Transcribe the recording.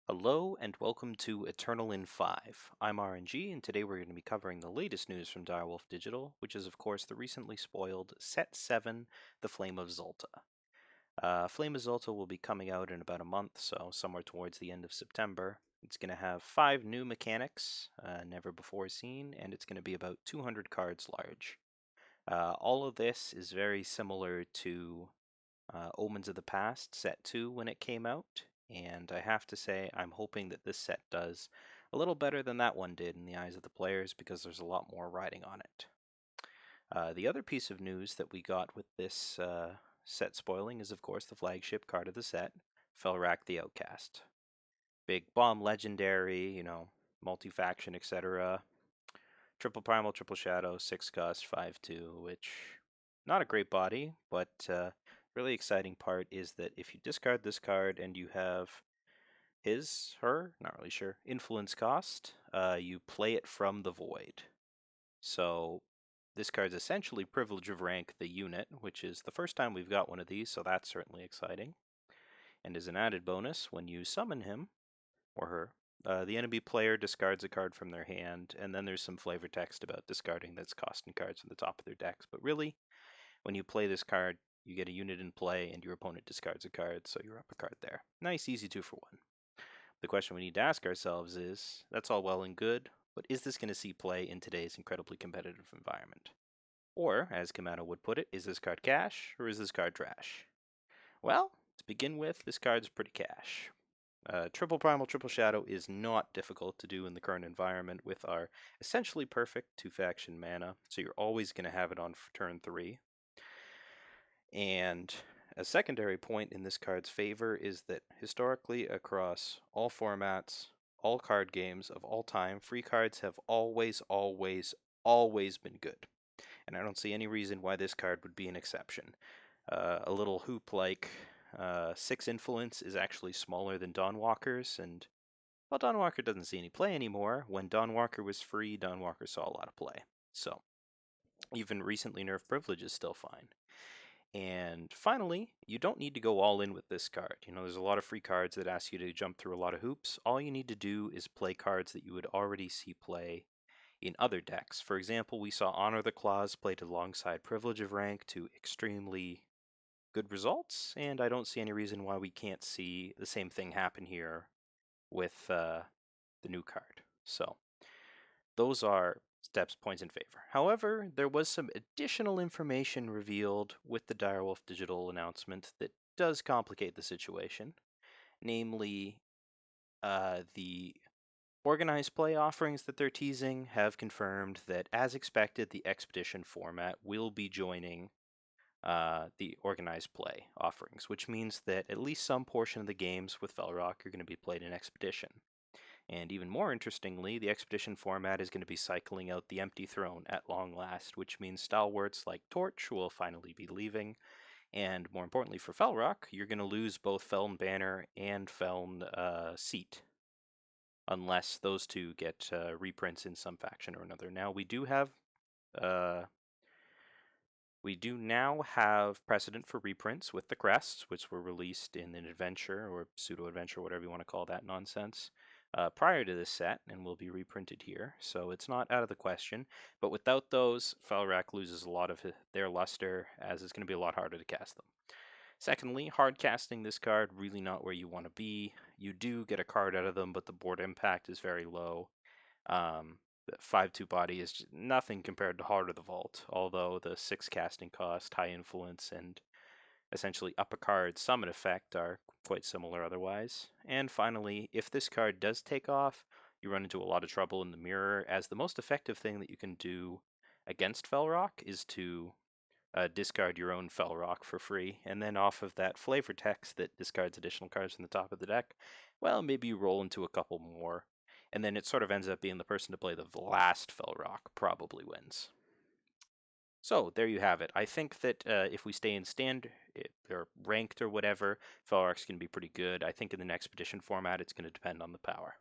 Hello and welcome to Eternal in 5. I'm aReNGee, and today we're going to be covering the latest news from Direwolf Digital, which is of course the recently spoiled Set 7, The Flame of Zolta. Flame of Zolta will be coming out in about a month, so somewhere towards the end of September. It's going to have 5 new mechanics, never before seen, and it's going to be about 200 cards large. All of this is very similar to Omens of the Past Set 2 when it came out, and I have to say I'm hoping that this set does a little better than that one did in the eyes of the players because there's a lot more riding on it. The other piece of news that we got with this set spoiling is of course the flagship card of the set, Fel-Rawk the Outcast. Big bomb legendary, multi-faction, etc. Triple primal, triple shadow, 6 cost, 5/2, which not a great body, but really exciting part is that if you discard this card and you have not really sure, influence cost, you play it from the void. So this card's essentially Privilege of Rank the unit, which is the first time we've got one of these, so that's certainly exciting. And as an added bonus, when you summon him, or her, the enemy player discards a card from their hand, and then there's some flavor text about discarding that's costing cards from the top of their decks. But really, when you play this card, you get a unit in play, and your opponent discards a card, so you're up a card there. Nice, easy 2-for-1. The question we need to ask ourselves is, that's all well and good, but is this going to see play in today's incredibly competitive environment? Or, as Kamado would put it, is this card cash, or is this card trash? Well, to begin with, this card's pretty cash. Triple Primal, Triple Shadow is not difficult to do in the current environment with our essentially perfect 2-faction mana, so you're always going to have it on turn 3. And a secondary point in this card's favor is that historically across all formats, all card games of all time, free cards have always been good. And I don't see any reason why this card would be an exception. A little hoop like 6 influence is actually smaller than Dawnwalker's, and while Dawnwalker doesn't see any play anymore, when Dawnwalker was free, Dawnwalker saw a lot of play. So even recently nerfed privilege is still fine. And finally, you don't need to go all in with this card. There's a lot of free cards that ask you to jump through a lot of hoops. All you need to do is play cards that you would already see play in other decks. For example, we saw Honor the Claws played alongside Privilege of Rank to extremely good results, and I don't see any reason why we can't see the same thing happen here with the new card. So those are steps, points in favor. However, there was some additional information revealed with the Direwolf Digital announcement that does complicate the situation. Namely, the organized play offerings that they're teasing have confirmed that, as expected, the Expedition format will be joining the organized play offerings, which means that at least some portion of the games with Fel-Rawk are going to be played in Expedition. And even more interestingly, the Expedition format is going to be cycling out the Empty Throne at long last, which means stalwarts like Torch will finally be leaving. And more importantly for Fel-Rawk, you're going to lose both Feln Banner and Feln Seat, unless those two get reprints in some faction or another. Now, we do now have precedent for reprints with the crests, which were released in an adventure or pseudo-adventure, whatever you want to call that nonsense, prior to this set, and will be reprinted here. So it's not out of the question. But without those, Fel-Rawk loses a lot of their luster, as it's going to be a lot harder to cast them. Secondly, hard casting this card, really not where you want to be. You do get a card out of them, but the board impact is very low. The 5/2 body is nothing compared to Heart of the Vault, although the 6 casting cost, high influence, and essentially up a card summon effect are quite similar otherwise. And finally, if this card does take off, you run into a lot of trouble in the mirror, as the most effective thing that you can do against Fel-Rawk is to discard your own Fel-Rawk for free, and then off of that flavor text that discards additional cards from the top of the deck, well, maybe you roll into a couple more, and then it sort of ends up being the person to play the last Fel-Rawk probably wins. So there you have it. I think that if we stay in or ranked or whatever, Fel-Rawk's going to be pretty good. I think in the Expedition format, it's going to depend on the power.